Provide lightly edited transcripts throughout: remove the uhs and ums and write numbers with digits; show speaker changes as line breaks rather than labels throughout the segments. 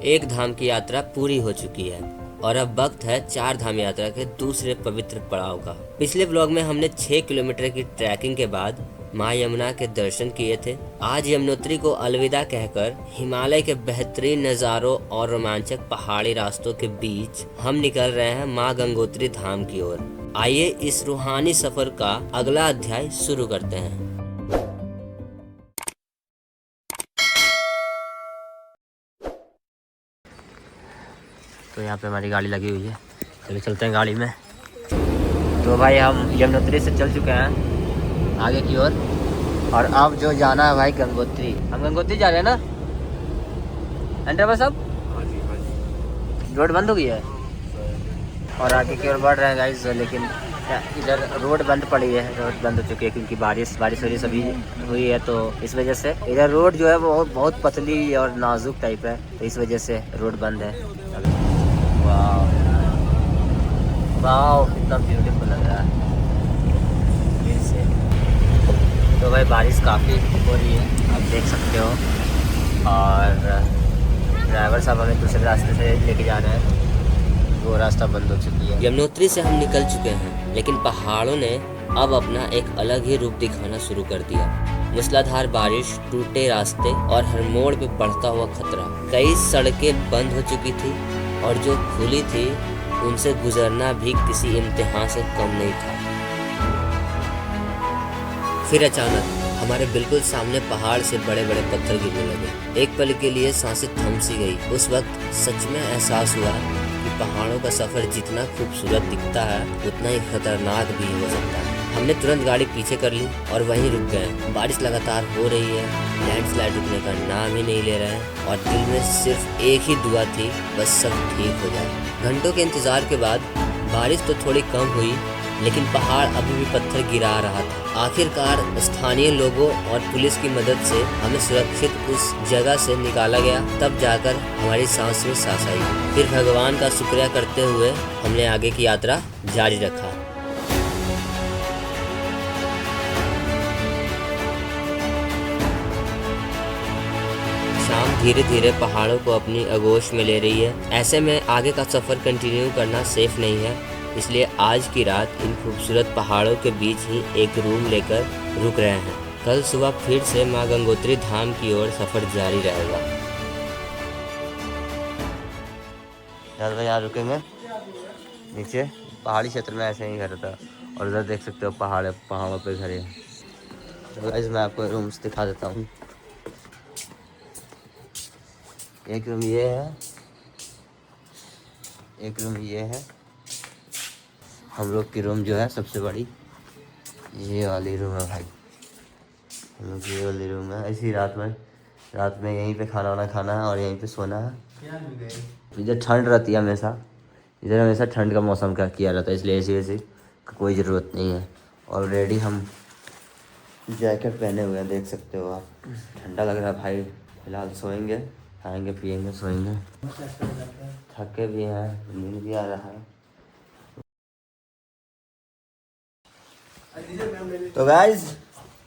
एक धाम की यात्रा पूरी हो चुकी है और अब वक्त है 4 धाम यात्रा के दूसरे पवित्र पड़ाव का। पिछले ब्लॉग में हमने 6 किलोमीटर की ट्रैकिंग के बाद माँ यमुना के दर्शन किए थे। आज यमुनोत्री को अलविदा कहकर हिमालय के बेहतरीन नज़ारों और रोमांचक पहाड़ी रास्तों के बीच हम निकल रहे हैं माँ गंगोत्री धाम की ओर। आइए इस रूहानी सफर का अगला अध्याय शुरू करते हैं। तो यहाँ पे हमारी गाड़ी लगी हुई है, चलिए चलते हैं गाड़ी में। तो भाई हम यमुनोत्री से चल चुके हैं आगे की ओर और अब जो जाना है भाई गंगोत्री। हम गंगोत्री जा रहे हैं ना एंटर बस। अब रोड बंद हो गई है और आगे की ओर बढ़ रहे हैं गाइस, लेकिन इधर रोड बंद पड़ी है, रोड बंद हो चुकी है क्योंकि बारिश सभी हुई है। तो इस वजह से इधर रोड जो है वो बहुत पतली और नाजुक टाइप है, तो इस वजह से रोड बंद है। वाह कितना ब्यूटीफुल लग रहा है। तो भाई बारिश काफ़ी हो रही है, आप देख सकते हो, और ड्राइवर साहब हमें दूसरे रास्ते से लेके जा रहे हैं, वो रास्ता बंद हो चुकी है। यमुनोत्री से हम निकल चुके हैं, लेकिन पहाड़ों ने अब अपना एक अलग ही रूप दिखाना शुरू कर दिया। मूसलाधार बारिश, टूटे रास्ते और हर मोड़ पे बढ़ता हुआ खतरा। कई सड़कें बंद हो चुकी थी और जो खुली थी उनसे गुजरना भी किसी इम्तिहान से कम नहीं था। फिर अचानक हमारे बिल्कुल सामने पहाड़ से बड़े बड़े पत्थर गिरने लगे। एक पल के लिए सांसें थम सी गई। उस वक्त सच में एहसास हुआ कि पहाड़ों का सफर जितना खूबसूरत दिखता है उतना ही खतरनाक भी हो सकता है। हमने तुरंत गाड़ी पीछे कर ली और वहीं रुक गए। बारिश लगातार हो रही है, लैंडस्लाइड रुकने का नाम ही नहीं ले रहे हैं और दिल में सिर्फ एक ही दुआ थी, बस सब ठीक हो जाए। घंटों के इंतजार के बाद बारिश तो थोड़ी कम हुई, लेकिन पहाड़ अभी भी पत्थर गिरा रहा था। आखिरकार स्थानीय लोगों और पुलिस की मदद से हमें सुरक्षित उस जगह से निकाला गया। तब जाकर हमारी सांस में सांस आई। फिर भगवान का शुक्रिया करते हुए हमने आगे की यात्रा जारी रखा। शाम धीरे धीरे पहाड़ों को अपनी आगोश में ले रही है। ऐसे में आगे का सफ़र कंटिन्यू करना सेफ नहीं है, इसलिए आज की रात इन खूबसूरत पहाड़ों के बीच ही एक रूम लेकर रुक रहे हैं। कल सुबह फिर से माँ गंगोत्री धाम की ओर सफ़र जारी रहेगा। यार यहाँ रुकेंगे, नीचे पहाड़ी क्षेत्र में ऐसे ही घर था और उधर देख सकते हो पहाड़ों पे घर है। तो गाइस मैं आपको रूम्स दिखा देता हूँ। एक रूम ये है, एक रूम ये है। हम लोग की रूम जो है सबसे बड़ी ये वाली रूम है भाई। हम लोग ये वाली रूम है। ऐसी रात में यहीं पे खाना वाना खाना है और यहीं पे सोना है। इधर ठंड रहती है हमेशा, इधर हमेशा ठंड का मौसम का किया रहता है, इसलिए ऐसी कोई ज़रूरत नहीं है। ऑलरेडी हम जैकेट पहने हुए हैं, देख सकते हो आप। ठंडा लग रहा है भाई। फिलहाल सोएंगे, खाएंगे पिएंगे सोएंगे। थके भी हैं, नींद भी आ रहा है। तो गाइस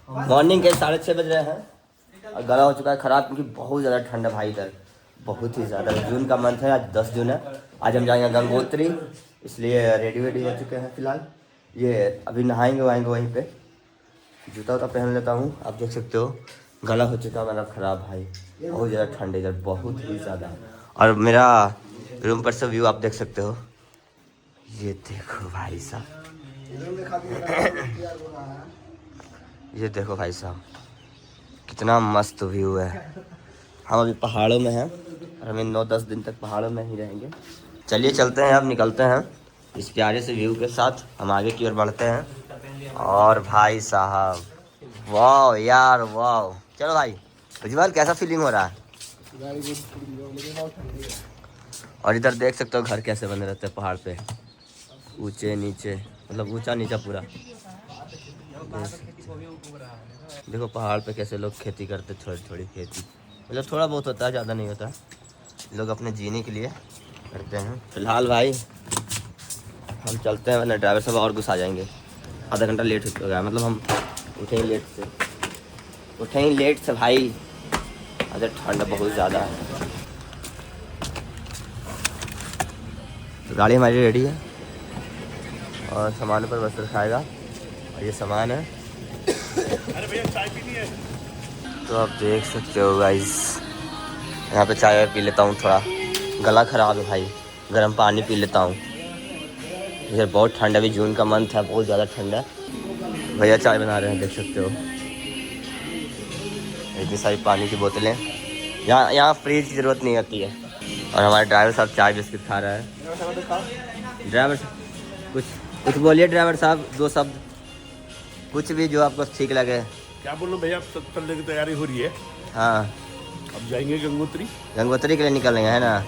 मॉर्निंग के 6:30 बज रहे हैं और गला हो चुका है ख़राब क्योंकि बहुत ज़्यादा ठंड है भाई इधर, बहुत ही ज़्यादा। जून का मंथ है, आज 10 जून है। आज हम जाएंगे गंगोत्री, इसलिए रेडी हो चुके हैं। फिलहाल ये अभी नहाएंगे वहाएंगे वहीं पे। जूता वूता पहन लेता हूँ। आप देख सकते हो गला हो चुका मेरा ख़राब भाई, बहुत ज़्यादा ठंड है इधर, बहुत ही ज़्यादा। और मेरा रूम पर से व्यू आप देख सकते हो, ये देखो भाई साहब, ये देखो भाई साहब कितना मस्त व्यू है। हम अभी पहाड़ों में हैं और हमें 9-10 दिन तक पहाड़ों में ही रहेंगे। चलिए चलते हैं, अब निकलते हैं इस प्यारे से व्यू के साथ। हम आगे की ओर बढ़ते हैं। और भाई साहब वाह यार वाह। चलो भाई उज्जवल कैसा फीलिंग हो रहा है? और इधर देख सकते हो घर कैसे बने रहते हैं पहाड़ पे, ऊंचे नीचे, मतलब ऊंचा नीचा पूरा। देखो पहाड़ पे कैसे लोग खेती करते, थोड़ी थोड़ी खेती, मतलब थोड़ा बहुत होता है, ज़्यादा नहीं होता। लोग अपने जीने के लिए करते हैं। फिलहाल भाई हम चलते हैं, वरना ड्राइवर साहब और गुस्सा आ जाएंगे। आधा घंटा लेट हो गया, मतलब हम उठे ही लेट से भाई। अरे ठंड बहुत ज़्यादा है।
गाड़ी हमारी रेडी है और सामान पर बस रखाएगा और ये सामान है।
अरे भैया चाय पीनी है।
तो आप देख सकते हो गाइस, यहाँ पे चाय पी लेता हूँ, थोड़ा गला ख़राब है भाई, गर्म पानी पी लेता हूँ। इधर बहुत ठंड है, अभी जून का मंथ है, बहुत ज़्यादा ठंड है। भैया चाय बना रहे हैं, देख सकते हो। इतनी सारी पानी की बोतलें, यहाँ फ्रिज की ज़रूरत नहीं होती है। और हमारे ड्राइवर साहब चाय बिस्किट खा रहा है। ड्राइवर कुछ बोलिए ड्राइवर साहब, 2 शब्द, कुछ भी जो आपको ठीक लगे।
क्या बोलूं भैया, अब चलने की तैयारी हो रही है।
हाँ,
अब जाएंगे गंगोत्री।
गंगोत्री के लिए निकल रहे हैं ना।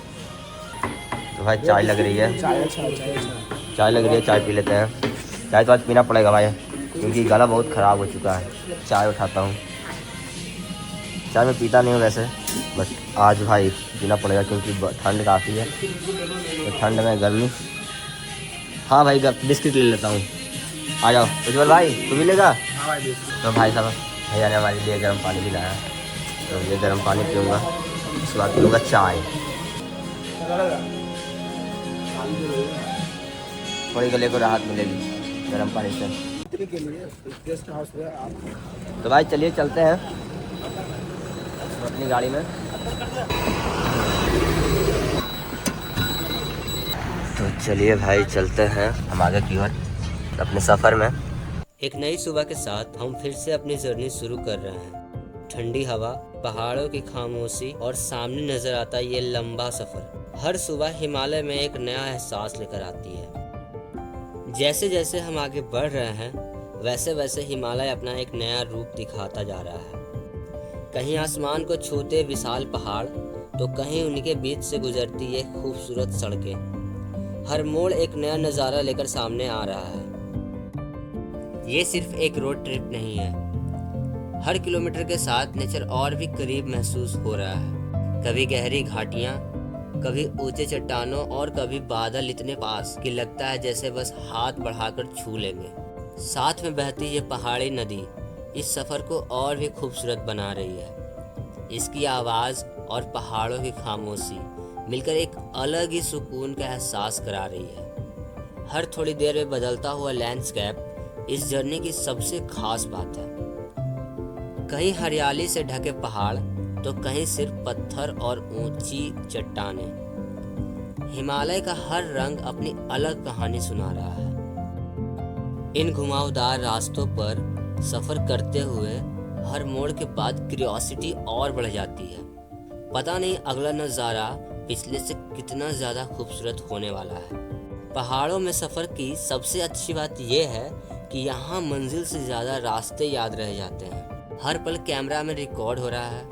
तो भाई चाय लग रही है, चाय लग रही है, चाय पी लेते हैं। चाय तो आज पीना पड़ेगा भाई, क्योंकि गला बहुत ख़राब हो चुका है। चाय उठाता हूँ, चाय मैं पीता नहीं हूँ वैसे, बट आज भाई पीना पड़ेगा क्योंकि ठंड काफ़ी है। तो ठंड में गर्मी। हाँ भाई, बिस्किट ले लेता हूँ। आ जाओ उज्जवल भाई, तू भी लेगा? तो भाई साहब भैया ने हमारे लिए गर्म पानी भी लाया, तो ये गर्म पानी पीऊँगा, उसके बाद पीऊँगा चाय। थोड़ी गले को राहत मिलेगी गर्म पानी से। तो भाई चलिए चलते हैं अपनी गाड़ी में। तो चलिए भाई चलते हैं हम आगे की ओर अपने सफ़र में।
एक नई सुबह के साथ हम फिर से अपनी जर्नी शुरू कर रहे हैं। ठंडी हवा, पहाड़ों की खामोशी और सामने नजर आता ये लंबा सफर। हर सुबह हिमालय में एक नया एहसास लेकर आती है। जैसे जैसे हम आगे बढ़ रहे हैं, वैसे वैसे हिमालय अपना एक नया रूप दिखाता जा रहा है। कहीं आसमान को छूते विशाल पहाड़, तो कहीं उनके बीच से गुजरती ये खूबसूरत सड़कें। हर मोड़ एक नया नज़ारा लेकर सामने आ रहा है। ये सिर्फ एक रोड ट्रिप नहीं है, हर किलोमीटर के साथ नेचर और भी करीब महसूस हो रहा है। कभी गहरी घाटियाँ, कभी ऊंचे चट्टानों और कभी बादल इतने पास कि लगता है जैसे बस हाथ बढ़ाकर छू लेंगे। साथ में बहती ये पहाड़ी नदी इस सफ़र को और भी खूबसूरत बना रही है। इसकी आवाज़ और पहाड़ों की खामोशी मिलकर एक अलग ही सुकून का एहसास करा रही है। हर थोड़ी देर में बदलता हुआ लैंडस्केप इस जर्नी की सबसे खास बात है। कहीं हरियाली से ढके पहाड़, तो कहीं सिर्फ पत्थर और ऊंची चट्टानें। हिमालय का हर रंग अपनी अलग कहानी सुना रहा है। इन घुमावदार रास्तों पर सफर करते हुए हर मोड़ के बाद क्यूरियोसिटी और बढ़ जाती है। पता नहीं अगला नज़ारा पिछले से कितना ज़्यादा खूबसूरत होने वाला है। पहाड़ों में सफ़र की सबसे अच्छी बात यह है कि यहाँ मंजिल से ज़्यादा रास्ते याद रह जाते हैं। हर पल कैमरा में रिकॉर्ड हो रहा है,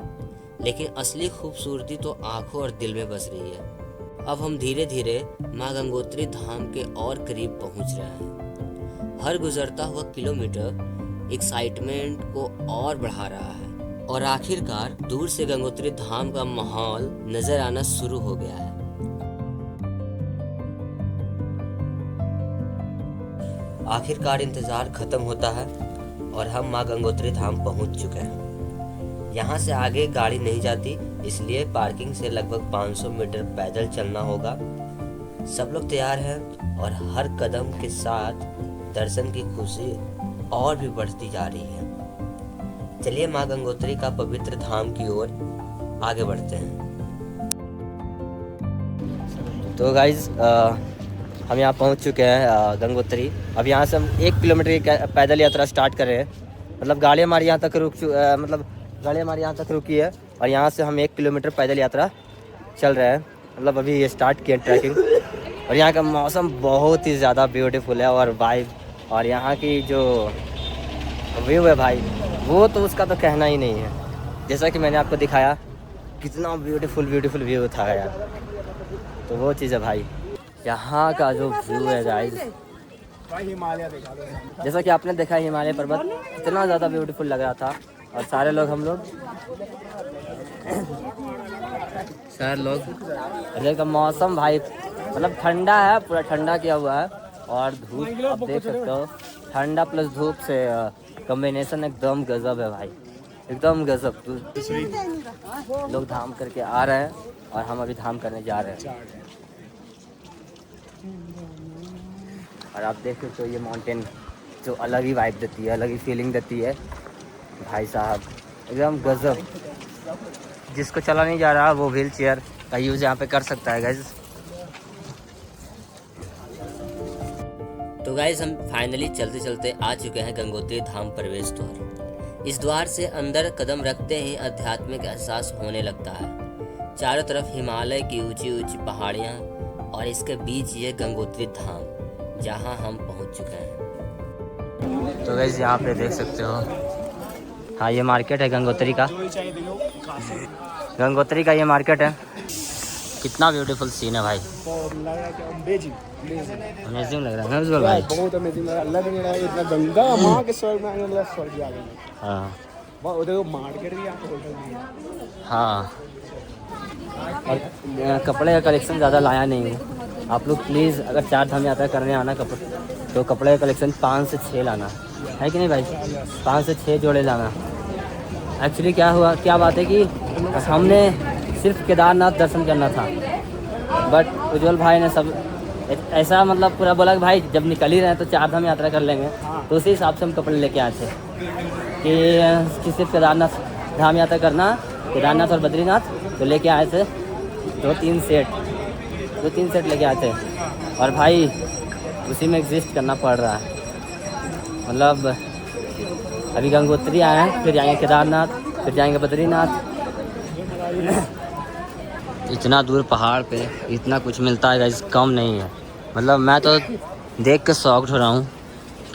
लेकिन असली खूबसूरती तो आंखों और दिल में बस रही है। अब हम धीरे धीरे माँ गंगोत्री धाम के और करीब पहुँच रहे हैं। हर गुजरता हुआ किलोमीटर एक्साइटमेंट को और बढ़ा रहा है और आखिरकार दूर से गंगोत्री धाम का माहौल नजर आना शुरू हो गया है। आखिरकार इंतजार खत्म होता है और हम माँ गंगोत्री धाम पहुंच चुके हैं। यहाँ से आगे गाड़ी नहीं जाती, इसलिए पार्किंग से लगभग 500 मीटर पैदल चलना होगा। सब लोग तैयार हैं और हर कदम के साथ दर्शन की खुशी और भी बढ़ती जा रही है। चलिए माँ गंगोत्री का पवित्र धाम की ओर आगे बढ़ते हैं।
तो गाइज हम यहाँ पहुँच चुके हैं गंगोत्री। अब यहाँ से हम 1 किलोमीटर की पैदल यात्रा स्टार्ट कर रहे हैं। मतलब गाड़ी हमारी यहाँ तक गाड़ी हमारी यहाँ तक रुकी है और यहाँ से हम 1 किलोमीटर पैदल यात्रा चल रहे हैं। मतलब अभी ये स्टार्ट किया ट्रैकिंग। और यहाँ का मौसम बहुत ही ज़्यादा ब्यूटीफुल है और वाइब, और यहाँ की जो व्यू है भाई, वो तो उसका तो कहना ही नहीं है। जैसा कि मैंने आपको दिखाया कितना ब्यूटीफुल व्यू था यार, तो वो चीज़ है भाई। यहाँ का जो व्यू है गाइस, जैसा कि आपने देखा हिमालय पर्वत इतना ज़्यादा ब्यूटीफुल लग रहा था। और सारे लोग इधर का मौसम भाई मतलब ठंडा है, पूरा ठंडा किया हुआ है। और धूप आप देख सकते हो, ठंडा प्लस धूप से कॉम्बिनेशन एकदम गजब है भाई, एकदम गजब। लोग धाम करके आ रहे हैं और हम अभी धाम करने जा रहे हैं। और आप देख सकते हो ये माउंटेन जो अलग ही वाइब देती है, अलग ही फीलिंग देती है भाई साहब, एकदम गजब। जिसको चला नहीं जा रहा वो व्हील चेयर का यूज़ यहाँ पे कर सकता है गाइज।
तो गाइज हम फाइनली चलते चलते आ चुके हैं गंगोत्री धाम प्रवेश द्वार। इस द्वार से अंदर कदम रखते ही आध्यात्मिक एहसास होने लगता है। चारों तरफ हिमालय की ऊंची ऊंची पहाड़ियाँ और इसके बीच ये गंगोत्री धाम जहाँ हम पहुँच चुके हैं।
तो गाइज यहाँ पे देख सकते हो, हाँ ये मार्केट है गंगोत्री का, गंगोत्री का ये मार्केट है। कितना ब्यूटीफुल सीन है भाई, अमेजिंग लग रहा है ना भाई,
बहुत अमेजिंग लग रहा है। लग नहीं रहा है इतना गंगा माँ के स्वर्ग में आने वाला स्वर्ग आ गया।
हाँ
वो देखो मार्केट भी आपको होटल भी है।
हाँ, और कपड़े का कलेक्शन ज़्यादा लाया नहीं है। आप लोग प्लीज़ अगर 4 धाम यात्रा करने आना तो कपड़े का कलेक्शन 5 से 6 लाना है कि नहीं भाई, 5 से 6 जोड़े लाना। एक्चुअली क्या बात है कि हमने सिर्फ केदारनाथ दर्शन करना था, बट उज्जवल भाई ने सब ऐसा मतलब पूरा बोला कि भाई जब निकल ही रहे हैं तो 4 धाम यात्रा कर लेंगे। तो उसी हिसाब से हम कपड़े लेके आए थे कि सिर्फ केदारनाथ धाम यात्रा करना, केदारनाथ और बद्रीनाथ, तो लेके आए थे 2-3 सेट लेके आए थे। और भाई उसी में एग्जिस्ट करना पड़ रहा है। मतलब अभी गंगोत्री आए हैं, फिर जाएंगे केदारनाथ, फिर जाएंगे बद्रीनाथ। इतना दूर पहाड़ पे इतना कुछ मिलता है गाइस, कम नहीं है। मतलब मैं तो देख के शॉक्ड हो रहा हूँ,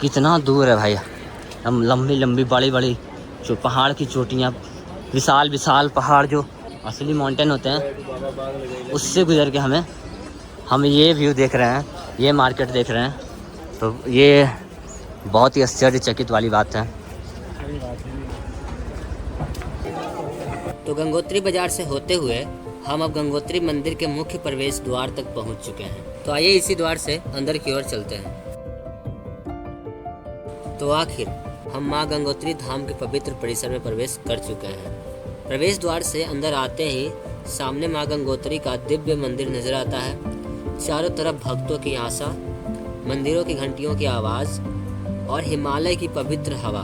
कितना दूर है भाई। हम लंबी बड़ी जो पहाड़ की चोटियाँ, विशाल पहाड़ जो असली माउंटेन होते हैं, उससे गुजर के हम ये व्यू देख रहे हैं, ये मार्केट देख रहे हैं। तो ये बहुत ही आश्चर्यचकित वाली बात है।
तो गंगोत्री बाजार से होते हुए हम अब गंगोत्री मंदिर के मुख्य प्रवेश द्वार तक पहुंच चुके हैं। तो आइए इसी द्वार से अंदर की ओर चलते हैं। तो आखिर हम मां गंगोत्री धाम के पवित्र परिसर में प्रवेश कर चुके हैं। प्रवेश द्वार से अंदर आते ही सामने मां गंगोत्री का दिव्य मंदिर नजर आता है। चारों तरफ भक्तों की आशा, मंदिरों की घंटियों की आवाज और हिमालय की पवित्र हवा,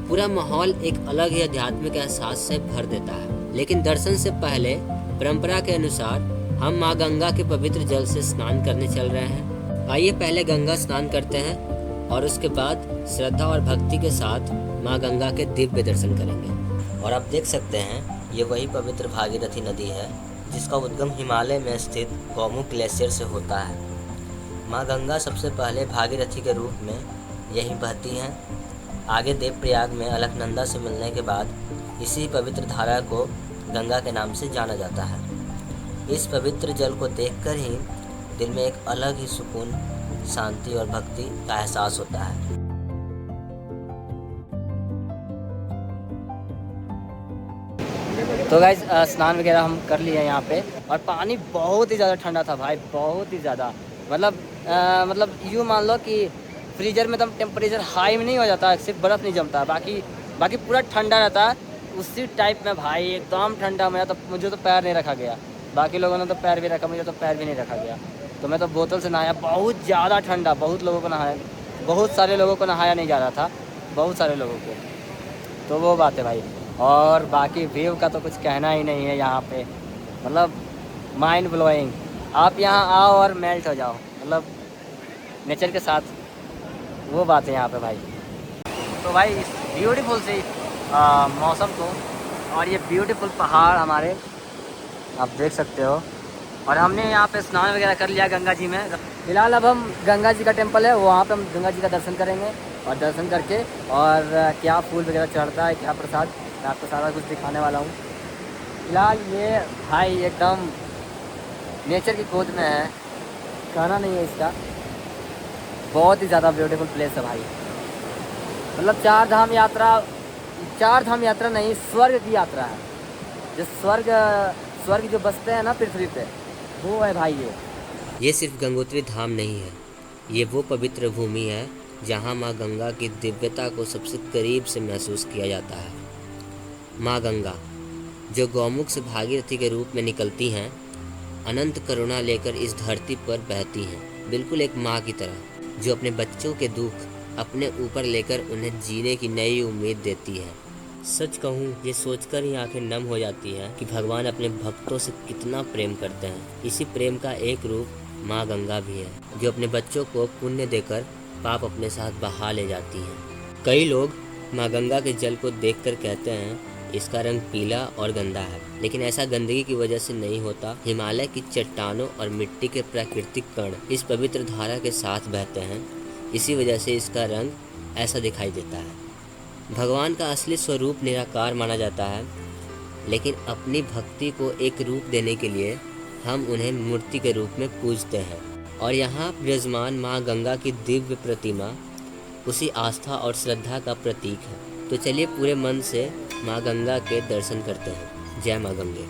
पूरा माहौल एक अलग ही आध्यात्मिक एहसास से भर देता है। लेकिन दर्शन से पहले परंपरा के अनुसार हम मां गंगा के पवित्र जल से स्नान करने चल रहे हैं। आइए पहले गंगा स्नान करते हैं और उसके बाद श्रद्धा और भक्ति के साथ मां गंगा के दिव्य दर्शन करेंगे।
और आप देख सकते हैं ये वही पवित्र भागीरथी नदी है जिसका उद्गम हिमालय में स्थित गौमुख ग्लेशियर से होता है। मां गंगा सबसे पहले भागीरथी के रूप में यहीं बहती हैं। आगे देवप्रयाग में अलकनंदा से मिलने के बाद इसी पवित्र धारा को गंगा के नाम से जाना जाता है। इस पवित्र जल को देखकर ही दिल में एक अलग ही सुकून, शांति और भक्ति का एहसास होता है। तो गाइस स्नान वगैरह हम कर लिए यहाँ पे, और पानी बहुत ही ज़्यादा ठंडा था भाई, बहुत ही ज़्यादा। मतलब यूँ मान लो कि फ्रीजर में एकदम टेम्परेचर हाई में नहीं हो जाता, सिर्फ बर्फ़ नहीं जमता, बाकी पूरा ठंडा रहता है उसी टाइप में भाई, एकदम ठंडा। मुझे तो पैर नहीं रखा गया, बाकी लोगों ने तो पैर भी रखा, मुझे तो पैर भी नहीं रखा गया। तो मैं तो बोतल से नहाया, बहुत ज़्यादा ठंडा। बहुत सारे लोगों को नहाया नहीं जा रहा था, बहुत सारे लोगों को। तो वो बात है भाई। और बाकी व्यू का तो कुछ कहना ही नहीं है यहाँ पे, मतलब माइंड ब्लोइंग। आप यहाँ आओ और मेल्ट हो जाओ, मतलब नेचर के साथ, वो बात है यहाँ पे भाई। तो भाई इस ब्यूटीफुल सी मौसम को और ये ब्यूटीफुल पहाड़ हमारे आप देख सकते हो, और हमने यहाँ पे स्नान वगैरह कर लिया गंगा जी में। फिलहाल अब हम गंगा जी का टेम्पल है, वहाँ पे हम गंगा जी का दर्शन करेंगे, और दर्शन करके और क्या फूल वगैरह चढ़ता है, क्या प्रसाद, मैं आपको सारा कुछ दिखाने वाला हूँ। फिलहाल ये भाई एकदम नेचर की खोज में है, कहना नहीं है इसका। बहुत ही ज़्यादा ब्यूटीफुल प्लेस है भाई। मतलब 4 धाम यात्रा नहीं, स्वर्ग की यात्रा है। जो स्वर्ग जो बसते हैं ना पृथ्वी पे, वो है भाई
ये सिर्फ गंगोत्री धाम नहीं है, ये वो पवित्र भूमि है जहाँ माँ गंगा की दिव्यता को सबसे करीब से महसूस किया जाता है। माँ गंगा जो गौमुख से भागीरथी के रूप में निकलती हैं, अनंत करुणा लेकर इस धरती पर बहती हैं। बिल्कुल एक माँ की तरह, जो अपने बच्चों के दुख अपने ऊपर लेकर उन्हें जीने की नई उम्मीद देती है। सच कहूँ, ये सोचकर ही आंखें नम हो जाती हैं कि भगवान अपने भक्तों से कितना प्रेम करते हैं। इसी प्रेम का एक रूप माँ गंगा भी है, जो अपने बच्चों को पुण्य देकर पाप अपने साथ बहा ले जाती हैं। कई लोग माँ गंगा के जल को देखकर कहते हैं इसका रंग पीला और गंदा है, लेकिन ऐसा गंदगी की वजह से नहीं होता। हिमालय की चट्टानों और मिट्टी के प्राकृतिक कण इस पवित्र धारा के साथ बहते हैं, इसी वजह से इसका रंग ऐसा दिखाई देता है। भगवान का असली स्वरूप निराकार माना जाता है, लेकिन अपनी भक्ति को एक रूप देने के लिए हम उन्हें मूर्ति के रूप में पूजते हैं। और यहाँ विराजमान माँ गंगा की दिव्य प्रतिमा उसी आस्था और श्रद्धा का प्रतीक है। तो चलिए पूरे मन से माँ गंगा के दर्शन करते हैं। जय माँ गंगे।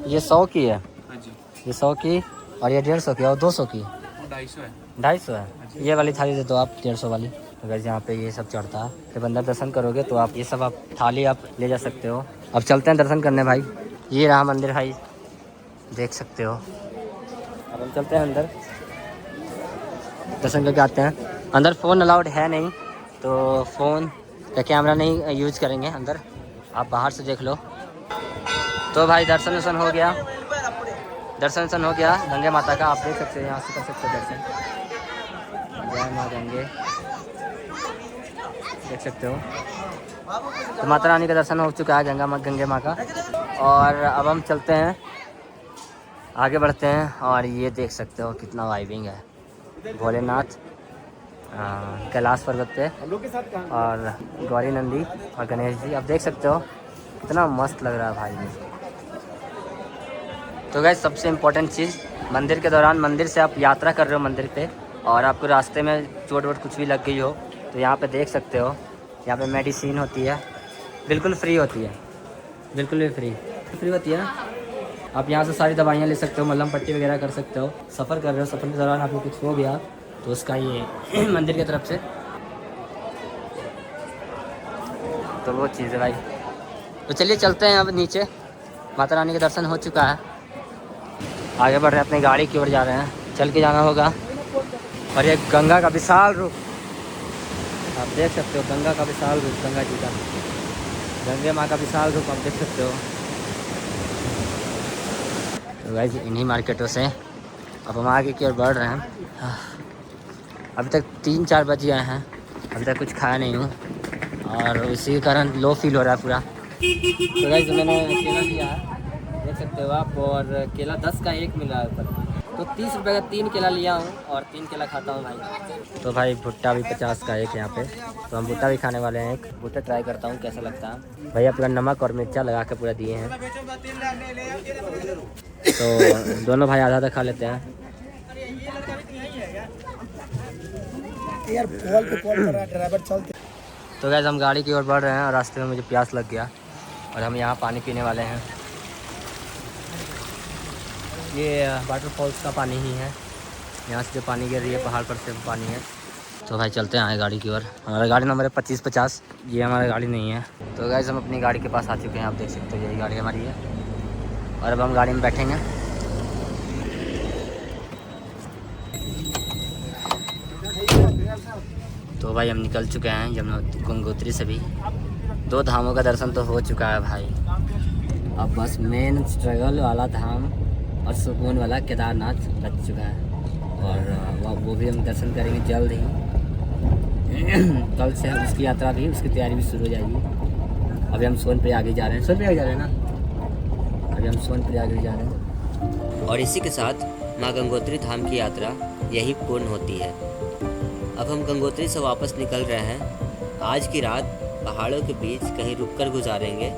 ये 100 की है,
हाँ जी,
ये 100 की, और ये 150 की और 200 की,
250 है।
250 है। ये वाली थाली दे दो आप, 150 वाली। तो गाइस यहाँ पे ये सब चढ़ता है। जब अंदर दर्शन करोगे तो आप ये सब आप थाली आप ले जा सकते हो। अब चलते हैं दर्शन करने भाई। ये रहा मंदिर भाई, देख सकते हो। अब हम चलते हैं अंदर, दर्शन करके आते हैं। अंदर फ़ोन अलाउड है नहीं, तो फ़ोन का कैमरा नहीं यूज करेंगे अंदर, आप बाहर से देख लो। तो भाई दर्शन वर्शन हो गया, दर्शन हो गया गंगे माता का। आप देख सकते हो, यहाँ से कर सकते हो दर्शन। जय माँ गंगे, देख सकते हो। तो माता रानी का दर्शन हो चुका है गंगे माँ का। और अब हम चलते हैं, आगे बढ़ते हैं। और ये देख सकते हो कितना वाइबिंग है। भोलेनाथ, कैलाश पर्वत पे, और गौरी नंदी और गणेश जी, आप देख सकते हो कितना मस्त लग रहा है भाई। तो गाइस सबसे इम्पोर्टेंट चीज़, मंदिर के दौरान, मंदिर से आप यात्रा कर रहे हो मंदिर पे, और आपको रास्ते में चोट वोट कुछ भी लग गई हो तो यहाँ पे देख सकते हो, यहाँ पे मेडिसिन होती है, बिल्कुल फ्री होती है, बिल्कुल भी फ्री होती है ना। आप यहाँ से सारी दवाइयाँ ले सकते हो, मलहम पट्टी वगैरह कर सकते हो। सफ़र कर रहे हो, सफ़र के दौरान आपको कुछ हो गया तो उसका ये मंदिर की तरफ से तो वो चीज़ है भाई। तो चलिए चलते हैं अब नीचे। माता रानी का दर्शन हो चुका है, आगे बढ़ रहे हैं, अपनी गाड़ी की ओर जा रहे हैं, चल के जाना होगा। और ये गंगा का विशाल रूप आप देख सकते हो, गंगा का विशाल रूप, गंगा जी का, गंगे माँ का विशाल रूप आप देख सकते हो। तो गाइस इन्हीं मार्केटों से अब हम आगे की ओर बढ़ रहे हैं। अभी तक 3-4 बज गए हैं, अभी तक कुछ खाया नहीं हूँ, और इसी के कारण लो फील हो रहा है पूरा। तो गाइस मैंने केला लिया है, देख सकते हो आप, और केला 10 का 1 मिला है ऊपर, तो 30 रुपये का 3 केला लिया हूँ, और 3 केला खाता हूँ भाई। तो भाई भुट्टा भी 50 का 1 यहाँ पे, तो हम भुट्टा भी खाने वाले हैं। एक भुट्टा ट्राई करता हूँ कैसा लगता है। भैया पूरा नमक और मिर्चा लगा के पूरा दिए हैं, तो दोनों भाई आधा आधा खा लेते हैं।
यार कॉल पे कॉल कर रहा है ड्राइवर, चलते।
तो गाइस हम गाड़ी की ओर बढ़ रहे हैं, और रास्ते में मुझे प्यास लग गया, और हम यहाँ पानी पीने वाले हैं। ये वाटरफॉल्स का पानी ही है, यहाँ से जो पानी गिर रही है पहाड़ पर से पानी है। तो भाई चलते हैं गाड़ी की ओर। हमारा गाड़ी नंबर है 2550, ये हमारी गाड़ी नहीं है। तो गाइस हम अपनी गाड़ी के पास आ चुके हैं, आप देख सकते हो यही गाड़ी हमारी है, और अब हम गाड़ी में बैठेंगे। तो भाई हम निकल चुके हैं गंगोत्री से भी। 2 धामों का दर्शन तो हो चुका है भाई, अब बस मेन स्ट्रगल वाला धाम और सुकून वाला केदारनाथ बच चुका है, और वो भी हम दर्शन करेंगे जल्द ही। कल से उसकी यात्रा भी, उसकी तैयारी भी शुरू हो जाएगी। अभी हम सोनप्रयाग जा रहे हैं, सोनप्रयाग जा रहे हैं ना, अभी हम सोनप्रयाग जा रहे हैं।
और इसी के साथ माँ गंगोत्री धाम की यात्रा यही पूर्ण होती है। अब हम गंगोत्री से वापस निकल रहे हैं। आज की रात पहाड़ों के बीच कहीं रुककर गुजारेंगे,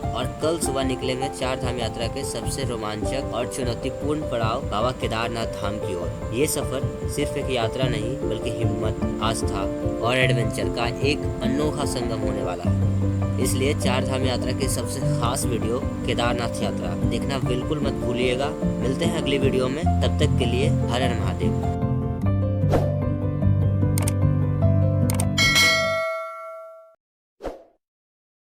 और कल सुबह निकलेंगे 4 धाम यात्रा के सबसे रोमांचक और चुनौतीपूर्ण पड़ाव बाबा केदारनाथ धाम की ओर। ये सफर सिर्फ एक यात्रा नहीं, बल्कि हिम्मत, आस्था और एडवेंचर का एक अनोखा संगम होने वाला है। इसलिए 4 धाम यात्रा की सबसे खास वीडियो केदारनाथ यात्रा देखना बिल्कुल मत भूलिएगा। मिलते हैं अगली वीडियो में, तब तक के लिए हर हर महादेव।